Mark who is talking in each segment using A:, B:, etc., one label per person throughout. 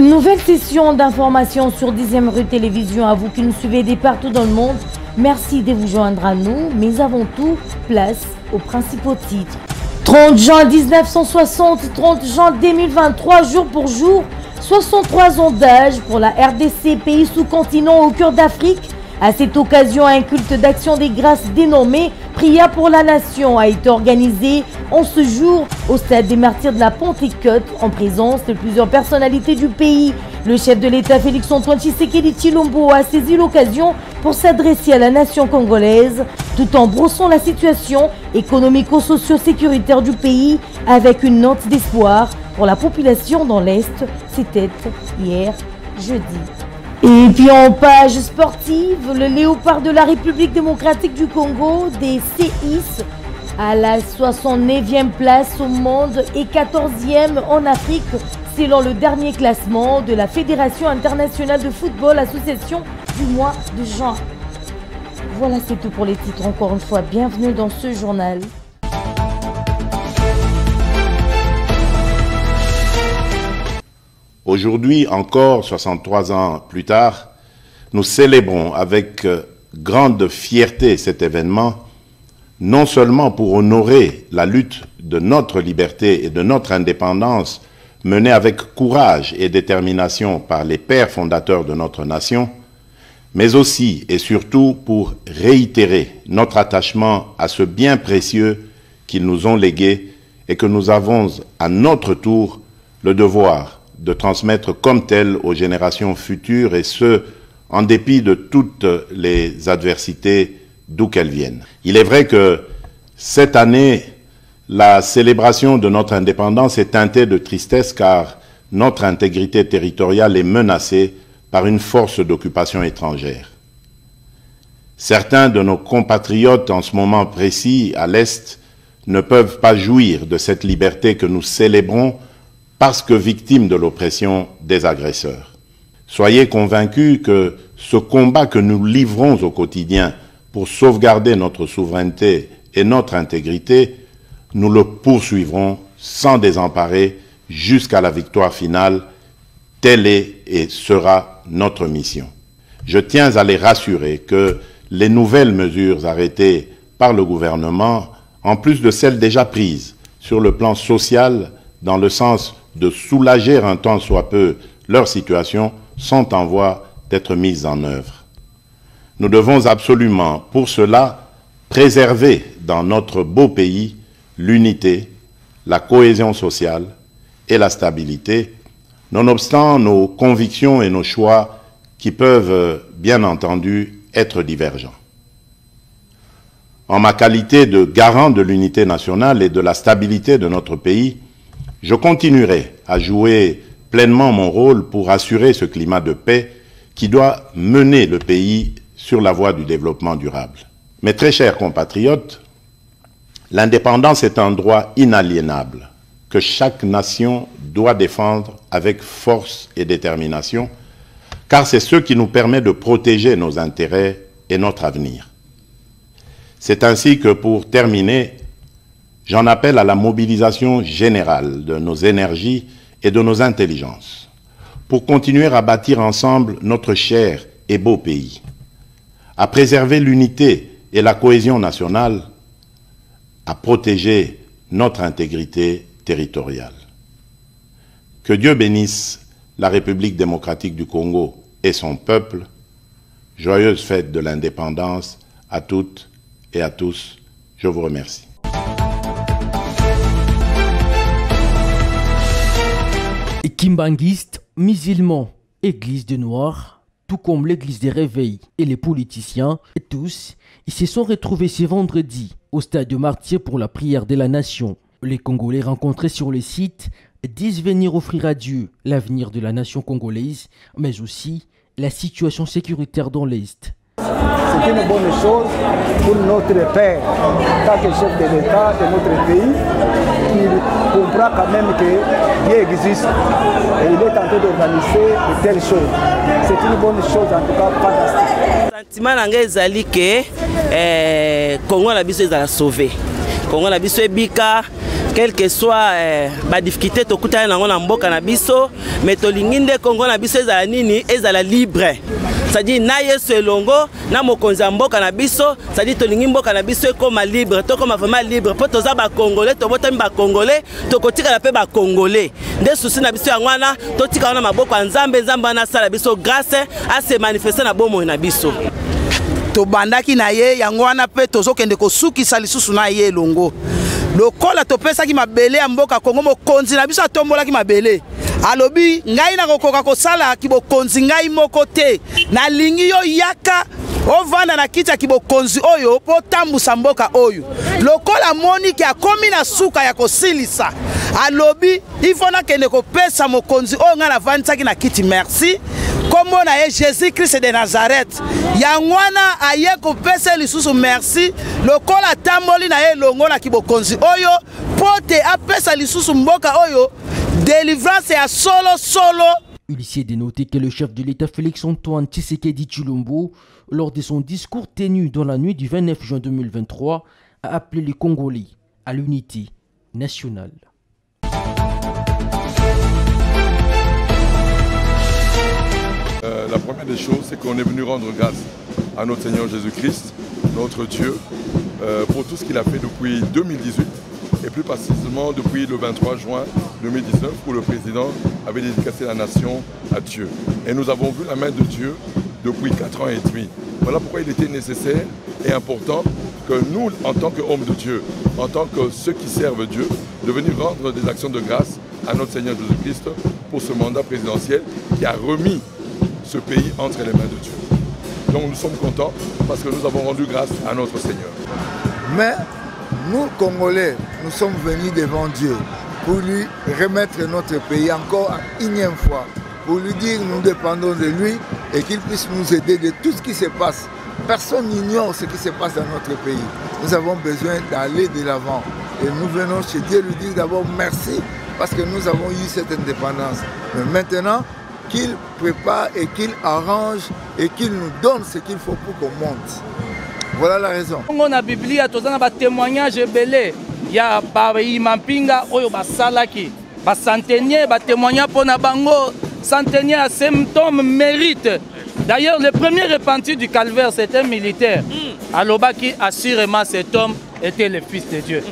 A: Nouvelle session d'information sur 10e rue Télévision. À vous qui nous suivez de partout dans le monde, merci de vous joindre à nous. Mais avant tout, place aux principaux titres. 30 juin 1960, 30 juin 2023, jour pour jour, 63 ans d'âge pour la RDC, pays sous-continent au cœur d'Afrique. À cette occasion, un culte d'action des grâces dénommé Prière pour la Nation a été organisé en ce jour au stade des Martyrs de la Pentecôte en présence de plusieurs personnalités du pays. Le chef de l'État Félix-Antoine Tshisekedi Tshilombo a saisi l'occasion pour s'adresser à la nation congolaise tout en brossant la situation économico-socio-sécuritaire du pays avec une note d'espoir pour la population dans l'Est. C'était hier jeudi. Et puis en page sportive, le léopard de la République démocratique du Congo, des CIS, à la 69e place au monde et 14e en Afrique, selon le dernier classement de la Fédération internationale de football, association du mois de juin. Voilà, c'est tout pour les titres. Encore une fois, bienvenue dans ce journal.
B: Aujourd'hui, encore 63 ans plus tard, nous célébrons avec grande fierté cet événement, non seulement pour honorer la lutte de notre liberté et de notre indépendance menée avec courage et détermination par les pères fondateurs de notre nation, mais aussi et surtout pour réitérer notre attachement à ce bien précieux qu'ils nous ont légué et que nous avons à notre tour le devoir de transmettre comme tel aux générations futures, et ce, en dépit de toutes les adversités d'où qu'elles viennent. Il est vrai que cette année, la célébration de notre indépendance est teintée de tristesse car notre intégrité territoriale est menacée par une force d'occupation étrangère. Certains de nos compatriotes en ce moment précis à l'Est ne peuvent pas jouir de cette liberté que nous célébrons parce que victimes de l'oppression des agresseurs. Soyez convaincus que ce combat que nous livrons au quotidien pour sauvegarder notre souveraineté et notre intégrité, nous le poursuivrons sans désemparer jusqu'à la victoire finale. Telle est et sera notre mission. Je tiens à les rassurer que les nouvelles mesures arrêtées par le gouvernement, en plus de celles déjà prises sur le plan social, dans le sens de soulager un tant soit peu leur situation, sont en voie d'être mises en œuvre. Nous devons absolument, pour cela, préserver dans notre beau pays l'unité, la cohésion sociale et la stabilité, nonobstant nos convictions et nos choix qui peuvent, bien entendu, être divergents. En ma qualité de garant de l'unité nationale et de la stabilité de notre pays, je continuerai à jouer pleinement mon rôle pour assurer ce climat de paix qui doit mener le pays sur la voie du développement durable. Mes très chers compatriotes, l'indépendance est un droit inaliénable que chaque nation doit défendre avec force et détermination, car c'est ce qui nous permet de protéger nos intérêts et notre avenir. C'est ainsi que, pour terminer, j'en appelle à la mobilisation générale de nos énergies et de nos intelligences pour continuer à bâtir ensemble notre cher et beau pays, à préserver l'unité et la cohésion nationale, à protéger notre intégrité territoriale. Que Dieu bénisse la République démocratique du Congo et son peuple. Joyeuse fête de l'indépendance à toutes et à tous. Je vous remercie.
C: Kimbanguistes, musulmans, église des Noirs, tout comme l'église des Réveils et les politiciens, et tous, ils se sont retrouvés ce vendredi au stade de Martyrs pour la prière de la nation. Les Congolais rencontrés sur le site disent venir offrir à Dieu l'avenir de la nation congolaise, mais aussi la situation sécuritaire dans l'Est.
D: C'est une bonne chose pour notre père, tant que chef de l'État de notre pays, qui comprend quand même que Dieu existe et il est en train d'organiser de telles choses. C'est une bonne chose, en tout cas fantastique.
E: Le sentiment est que Congo na biso ezala sauvé. Congo na biso ebika quel que soit ba difficulté tokutana nango na mboka na biso mais tolingi nde Congo na biso ezala nini ezala libre. C'est-à-dire na yesu elongo na mokonzi ya mboka na biso, c'est-à-dire tolingi mboka na biso ekoma libre, tokoma vraiment libre po toza ba congolais, tobotami ba congolais, tokotika na pe ba congolais. Nde susi na biso yango wana totika na maboko ya Nzambe, Nzambe na sala biso grâce a se manifester na bomoi na biso.
F: Tobandaki na ye yango wana pe tozokende kosukisa lisusu na ye elongo. Lokola topesaki mabele ya mboka Kongo mokonzi na biso atombolaki mabele. Alobi ngai na kokoka kosala kibokonzi ngai moko te. Na lingi yo yaka ovanda na kiti ya kibokonzi oyo po tambusa mboka oyo. Lokola moniki akomi na suka ya kosilisa. Alobi ifona kende kopesa mokonzi oyo nga na vandisaki na kiti merci. Kombo na ye Jésus Christ de Nazareth. Yangwana aye kopesa lisusu merci. Lokola tamboli na ye longo na kibokonzi oyo pote apesa lisusu mboka oyo délivrance à solo.
C: Il s'est dénoté que le chef de l'État Félix-Antoine Tshisekedi Tshilombo, lors de son discours tenu dans la nuit du 29 juin 2023, a appelé les Congolais à l'unité nationale.
G: La première des choses, c'est qu'on est venu rendre grâce à notre Seigneur Jésus-Christ, notre Dieu, pour tout ce qu'il a fait depuis 2018 et plus précisément depuis le 23 juin 2019 où le président avait dédicacé la nation à Dieu. Et nous avons vu la main de Dieu depuis 4 ans et demi. Voilà pourquoi il était nécessaire et important que nous, en tant qu'hommes de Dieu, en tant que ceux qui servent Dieu, de venir rendre des actions de grâce à notre Seigneur Jésus-Christ pour ce mandat présidentiel qui a remis ce pays entre les mains de Dieu. Donc nous sommes contents parce que nous avons rendu grâce à notre Seigneur.
H: Mais nous, Congolais, nous sommes venus devant Dieu pour lui remettre notre pays encore une énième fois, pour lui dire que nous dépendons de lui et qu'il puisse nous aider de tout ce qui se passe. Personne n'ignore ce qui se passe dans notre pays. Nous avons besoin d'aller de l'avant. Et nous venons chez Dieu lui dire d'abord merci parce que nous avons eu cette indépendance. Mais maintenant, qu'il prépare et qu'il arrange et qu'il nous donne ce qu'il faut pour qu'on monte. Voilà la raison.
I: On a Bible, on a témoignage belé. Il y a Mampinga, oyo basalaki, centenier, témoignage pour Nabango, centenier à symptômes mérite. D'ailleurs, le premier repenti du calvaire, c'était un militaire. Alobaki, assurément, cet homme était le fils de Dieu.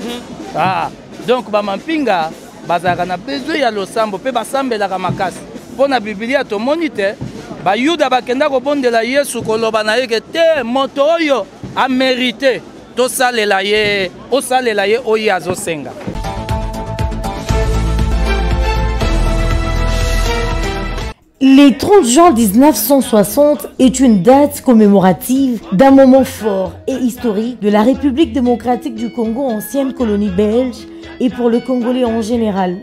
I: Ah, donc Mampinga, bazarana besoin ya losambo, pe basambe la ramakasi. Pour la Bible, to monite, ba yuda bakenda ko bondela Yesu koloba na yeke te moto oyo a mérité to salela ye oyi azosenga.
A: Le 30 juin 1960 est une date commémorative d'un moment fort et historique de la République démocratique du Congo, ancienne colonie belge, et pour le Congolais en général.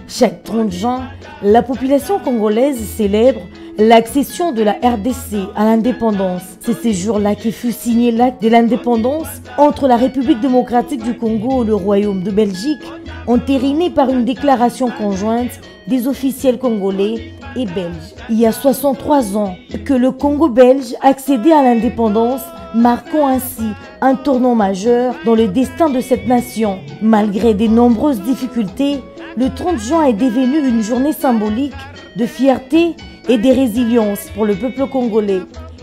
A: Chaque 30 juin, la population congolaise célèbre l'accession de la RDC à l'indépendance. C'est ce jour-là que fut signé l'acte de l'indépendance entre la République démocratique du Congo et le Royaume de Belgique, entériné par une déclaration conjointe des officiels congolais et belges. Il y a 63 ans que le Congo belge accédait à l'indépendance, marquant ainsi un tournant majeur dans le destin de cette nation. Malgré de nombreuses difficultés, le 30 juin est devenu une journée symbolique de fierté et de résilience pour le peuple congolais,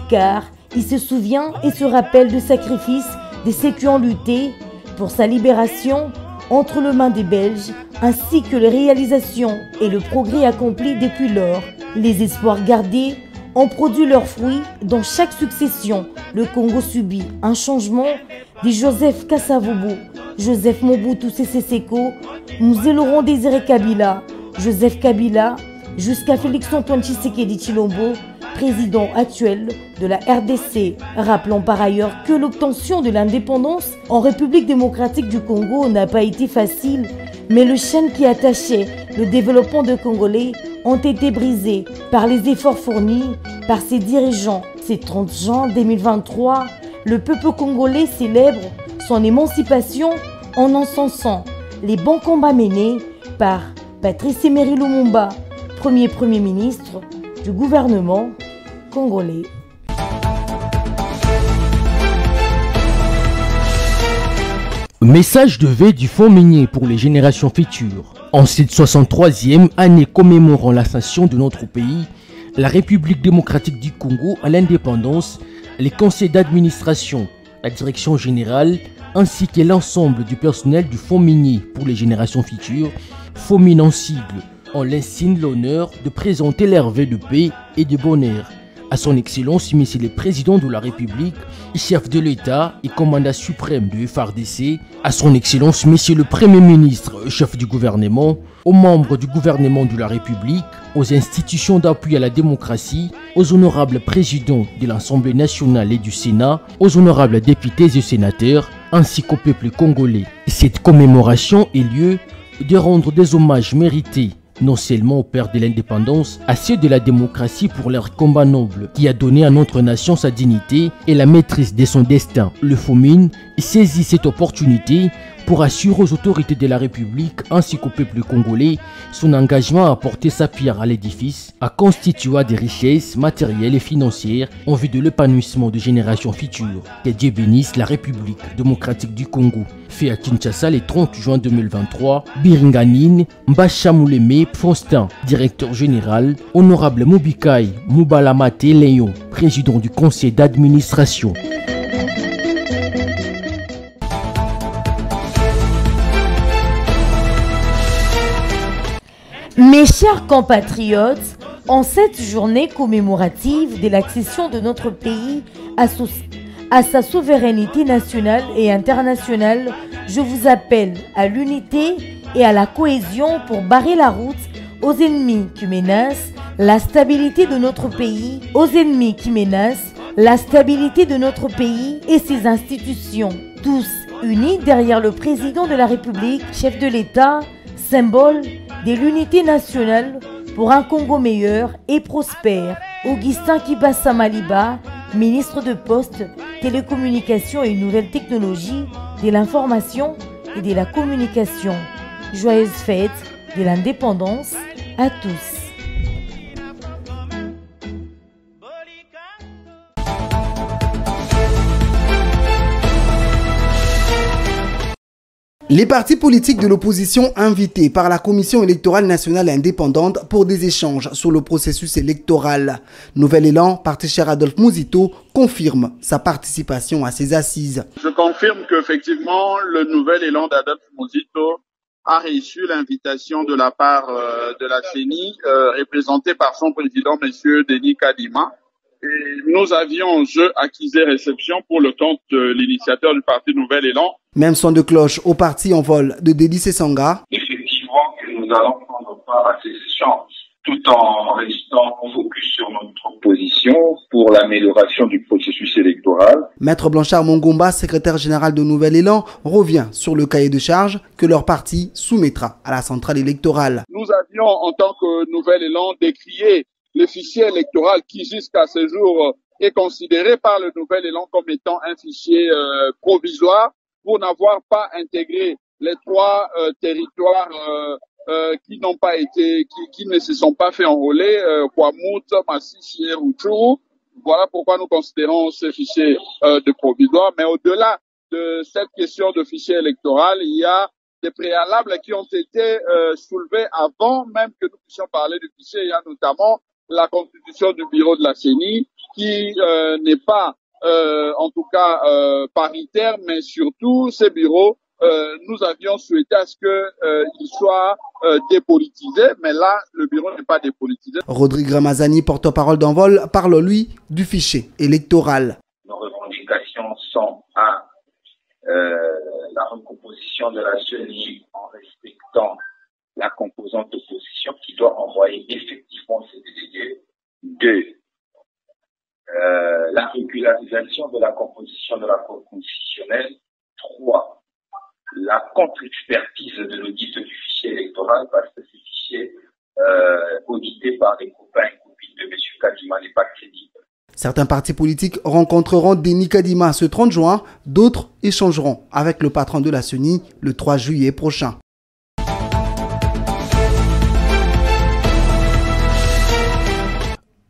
A: car il se souvient et se rappelle de sacrifices de ceux qui ont lutté pour sa libération entre les mains des Belges, ainsi que les réalisations et le progrès accompli depuis lors. Les espoirs gardés ont produit leurs fruits dans chaque succession. Le Congo subit un changement de Joseph Kasavubu, Joseph Mobutu Sese Seko, Mzee Laurent Désiré Kabila, Joseph Kabila, jusqu'à Félix-Antoine Tshisekedi Tshilombo, président actuel de la RDC. Rappelons par ailleurs que l'obtention de l'indépendance en République démocratique du Congo n'a pas été facile, mais le chaîne qui attachait le développement de Congolais ont été brisés par les efforts fournis par ses dirigeants. Ce 30 juin 2023, le peuple congolais célèbre son émancipation en encensant les bons combats menés par Patrice Emery Lumumba, premier ministre du gouvernement congolais.
C: Message de vœux du Fonds minier pour les générations futures. En cette 63e année commémorant l'ascension de notre pays, la République démocratique du Congo à l'indépendance, les conseils d'administration, la direction générale, ainsi que l'ensemble du personnel du Fonds minier pour les générations futures, FOMIN en sigle, ont l'insigne l'honneur de présenter leurs vœux de paix et de bonheur à son Excellence Monsieur le Président de la République, chef de l'État et commandant suprême de FARDC, à son Excellence Monsieur le Premier ministre, chef du gouvernement, aux membres du gouvernement de la République, aux institutions d'appui à la démocratie, aux honorables présidents de l'Assemblée nationale et du Sénat, aux honorables députés et sénateurs, ainsi qu'au peuple congolais. Cette commémoration est lieu de rendre des hommages mérités non seulement aux pères de l'indépendance, à ceux de la démocratie pour leur combat noble qui a donné à notre nation sa dignité et la maîtrise de son destin. Le FOMIN saisit cette opportunité pour assurer aux autorités de la République ainsi qu'au peuple congolais son engagement à apporter sa pierre à l'édifice, à constituer des richesses matérielles et financières en vue de l'épanouissement de générations futures. Que Dieu bénisse la République démocratique du Congo. Fait à Kinshasa le 30 juin 2023, Biringanine Mbachamuleme Faustin, directeur général, honorable Mobikai Mubalamate Léon, président du conseil d'administration.
A: Mes chers compatriotes, en cette journée commémorative de l'accession de notre pays à sa souveraineté nationale et internationale, je vous appelle à l'unité et à la cohésion pour barrer la route aux ennemis qui menacent la stabilité de notre pays, aux ennemis qui menacent la stabilité de notre pays et ses institutions. Tous unis derrière le président de la République, chef de l'État, symbole de l'unité nationale pour un Congo meilleur et prospère. Augustin Kibasa Maliba, ministre de Poste, Télécommunications et Nouvelles Technologies, de l'Information et de la Communication. Joyeuse fête de l'indépendance à tous.
J: Les partis politiques de l'opposition invités par la Commission électorale nationale indépendante pour des échanges sur le processus électoral. Nouvel Élan, parti cher Adolphe Mouzito, confirme sa participation à ces assises.
K: Je confirme qu'effectivement, le Nouvel Élan d'Adolphe Mouzito a reçu l'invitation de la part de la CENI, représentée par son président, M. Denis Kadima. Et nous avions en jeu accusé réception pour le compte de l'initiateur du parti Nouvel Élan.
J: Même son de cloche au parti en vol de Dédi Sessanga.
L: Effectivement que nous allons prendre part à ces échanges tout en restant focus sur notre position pour l'amélioration du processus électoral.
J: Maître Blanchard Mongomba, secrétaire général de Nouvel Élan, revient sur le cahier de charge que leur parti soumettra à la centrale électorale.
K: Nous avions en tant que Nouvel Élan décrié le fichier électoral qui jusqu'à ce jour est considéré par le Nouvel Élan comme étant un fichier provisoire pour n'avoir pas intégré les trois territoires qui n'ont pas été, qui ne se sont pas fait enrôler, Kwamut, Massissi et Rutshuru. Voilà pourquoi nous considérons ce fichier de provisoire. Mais au-delà de cette question de fichier électoral, il y a des préalables qui ont été soulevés avant même que nous puissions parler du fichier. Il y a notamment la constitution du bureau de la CENI qui n'est pas en tout cas paritaire, mais surtout ces bureaux, nous avions souhaité à ce qu'ils soient dépolitisés, mais là, le bureau n'est pas dépolitisé.
J: Rodrigue Ramazani, porte-parole d'Envol, parle lui du fichier électoral.
L: Nos revendications sont à la recomposition de la CENI en respectant la composante d'opposition qui doit envoyer effectivement ses délégués. 2. La régularisation de la composition de la Cour constitutionnelle. 3. La contre-expertise de l'audit du fichier électoral parce que ce fichier audité par les copains et copines de M. Kadima n'est pas crédible.
J: Certains partis politiques rencontreront Denis Kadima ce 30 juin, d'autres échangeront avec le patron de la CENI le 3 juillet prochain.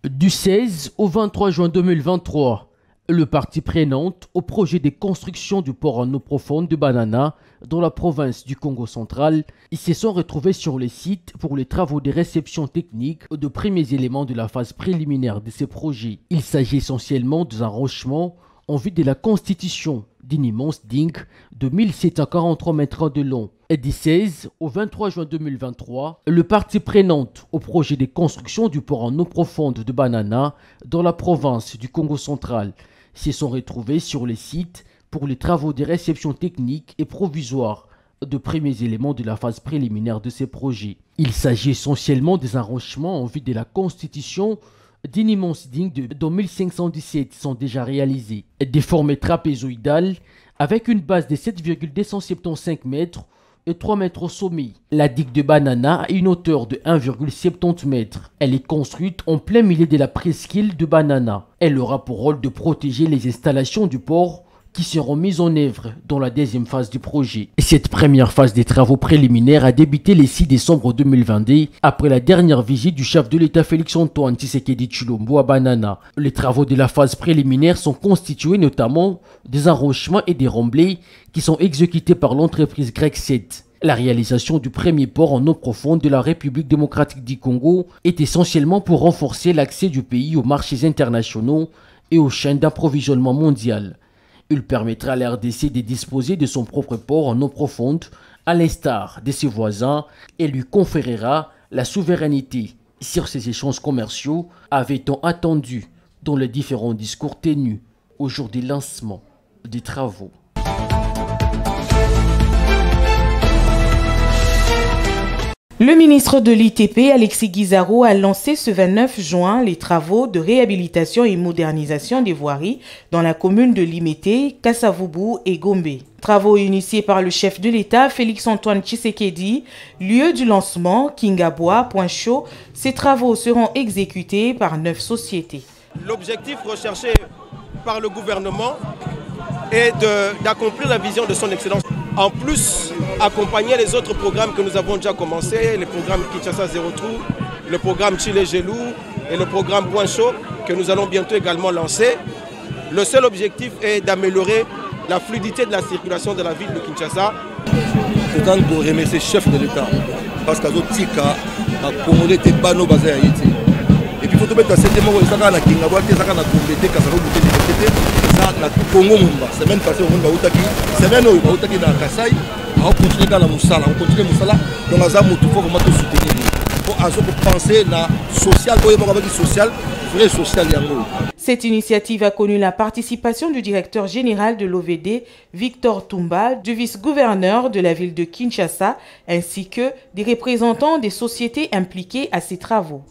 C: Du 16 au 23 juin 2023, Le partie prenante au projet de construction du port en eau profonde de Banana dans la province du Congo central, ils se sont retrouvés sur le site pour les travaux de réception technique de premiers éléments de la phase préliminaire de ces projets. Il s'agit essentiellement des enrochements en vue de la constitution d'une immense digue de 1743 mètres de long. Et du 16 au 23 juin 2023, le partie prenante au projet de construction du port en eau profonde de Banana dans la province du Congo central se sont retrouvés sur le site pour les travaux de réception technique et provisoire de premiers éléments de la phase préliminaire de ces projets. Il s'agit essentiellement des enrochements en vue de la constitution d'une immense digue dont 1517 sont déjà réalisés. Des formes trapézoïdales avec une base de 7,275 mètres et 3 mètres au sommet. La digue de Banana a une hauteur de 1,70 mètres. Elle est construite en plein milieu de la presqu'île de Banana. Elle aura pour rôle de protéger les installations du port qui seront mises en œuvre dans la deuxième phase du projet. Cette première phase des travaux préliminaires a débuté le 6 décembre 2022 après la dernière visite du chef de l'État Félix-Antoine Tshisekedi Tshilombo à Banana. Les travaux de la phase préliminaire sont constitués notamment des enrochements et des remblais qui sont exécutés par l'entreprise Grec 7. La réalisation du premier port en eau profonde de la République démocratique du Congo est essentiellement pour renforcer l'accès du pays aux marchés internationaux et aux chaînes d'approvisionnement mondiales. Il permettra à la RDC de disposer de son propre port en eau profonde, à l'instar de ses voisins, et lui conférera la souveraineté sur ces échanges commerciaux, avait-on attendu dans les différents discours tenus au jour du lancement des travaux.
M: Le ministre de l'ITP, Alexis Guizarro, a lancé ce 29 juin les travaux de réhabilitation et modernisation des voiries dans la commune de Limete, Kassavubu et Gombe. Travaux initiés par le chef de l'État, Félix-Antoine Tshisekedi, lieu du lancement, Kingabwa, Point Chaud. Ces travaux seront exécutés par 9 sociétés.
N: L'objectif recherché par le gouvernement est d'accomplir la vision de son Excellence. En plus, accompagner les autres programmes que nous avons déjà commencés, le programme Kinshasa Zéro Trou, le programme Chile Gelou et le programme Point Chaud que nous allons bientôt également lancer. Le seul objectif est d'améliorer la fluidité de la circulation de la ville de Kinshasa.
O: C'est un pour remercier le chef de l'État parce que Tika a commandé des panneaux basés à Haïti. Et puis il faut mettre à cette démon, ça a Kingabwa, ça a complété, ça a na Congo Mumba, semaine passée au Mumba Outaki, semaine où Outaki dans Kassai, on continue dans la Moussala, on continue Moussala, donc on a tout faut vraiment tout soutenir. Pour penser na social, social, vrai social yango.
M: Cette initiative a connu la participation du directeur général de l'OVD, Victor Tumba, du vice-gouverneur de la ville de Kinshasa, ainsi que des représentants des sociétés impliquées à ces travaux.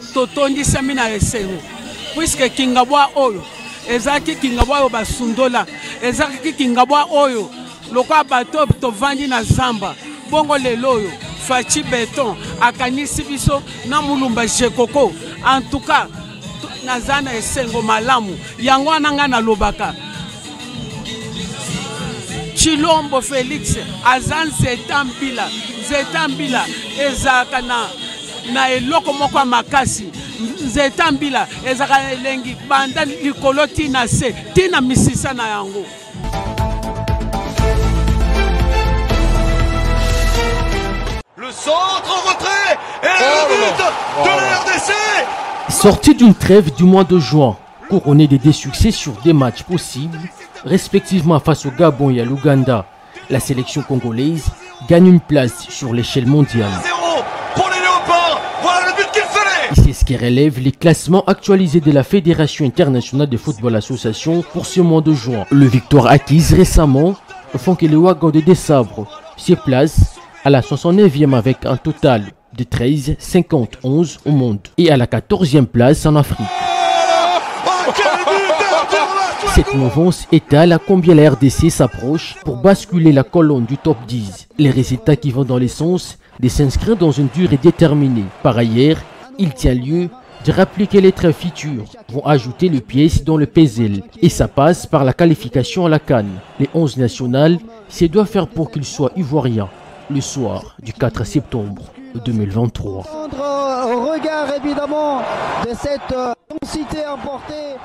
P: Puisque Kingabwa Oyo, ezaki Kingabwa Oyo basundola, ezaki Kingabwa Oyo, lokwa bato tovandi na zamba, bongo lelo oyo, fachi beton, akanisi biso na mulumba jekoko. En tout cas, nazana esengo malamu, yango ananga na lobaka. Chilombo Félix, azan zetambila, ezaka na eloko moko makasi. Zetambila ezaka elengi banda likolo tina se tina misisa na yango.
Q: Le centre retrait et le but de la RDC.
C: Sorti d'une trêve du mois de juin, couronné de des succès sur des matchs possibles, respectivement face au Gabon et à l'Ouganda, la sélection congolaise gagne une place sur l'échelle mondiale. C'est ce qui relève les classements actualisés de la Fédération internationale de football association pour ce mois de juin. Le victoire acquise récemment font que les Wagons de Dessabre se placent à la 69e avec un total de 13,51 au monde et à la 14e place en Afrique. Cette mouvance étale à combien la RDC s'approche pour basculer la colonne du top 10. Les résultats qui vont dans le sens de s'inscrire dans une durée déterminée. Par ailleurs, il tient lieu de rappeler que les trains futurs vont ajouter le pièce dans le puzzle et ça passe par la qualification à la CAN. Les 11 nationales, c'est doit faire pour qu'ils soient ivoiriens le soir du 4 septembre 2023.
R: Au regard évidemment de cette densité importée.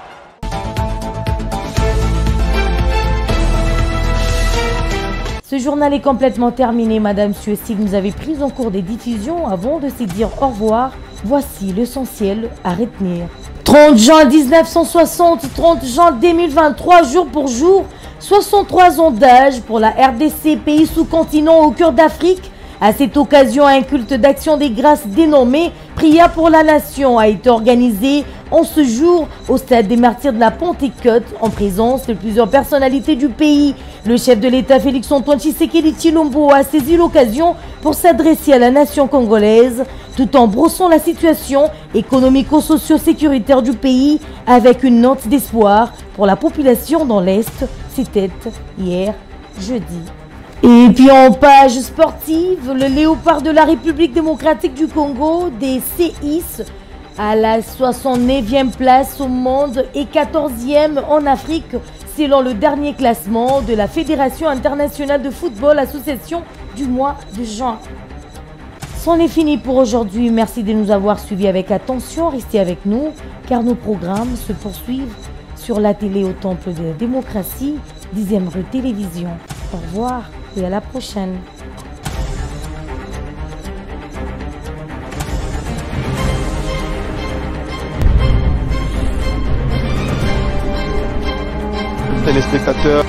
A: Ce journal est complètement terminé, Madame Suez. Si vous avez pris en cours des diffusions avant de se dire au revoir, voici l'essentiel à retenir. 30 juin 1960, 30 juin 2023, jour pour jour, 63 ans d'âge pour la RDC, pays sous-continent au cœur d'Afrique. À cette occasion, un culte d'action des grâces dénommé Prière pour la Nation a été organisé en ce jour au stade des Martyrs de la Pentecôte en présence de plusieurs personnalités du pays. Le chef de l'État Félix-Antoine Tshisekedi Tshilombo a saisi l'occasion pour s'adresser à la nation congolaise tout en brossant la situation économico-socio-sécuritaire du pays avec une note d'espoir pour la population dans l'Est. C'était hier jeudi. Et puis en page sportive, le léopard de la République démocratique du Congo, des CIS, à la 69e place au monde et 14e en Afrique, selon le dernier classement de la Fédération internationale de football, association du mois de juin. C'en est fini pour aujourd'hui. Merci de nous avoir suivis avec attention. Restez avec nous car nos programmes se poursuivent sur la télé au Temple de la démocratie, 10e rue Télévision. Au revoir et à la prochaine.
R: Téléspectateurs.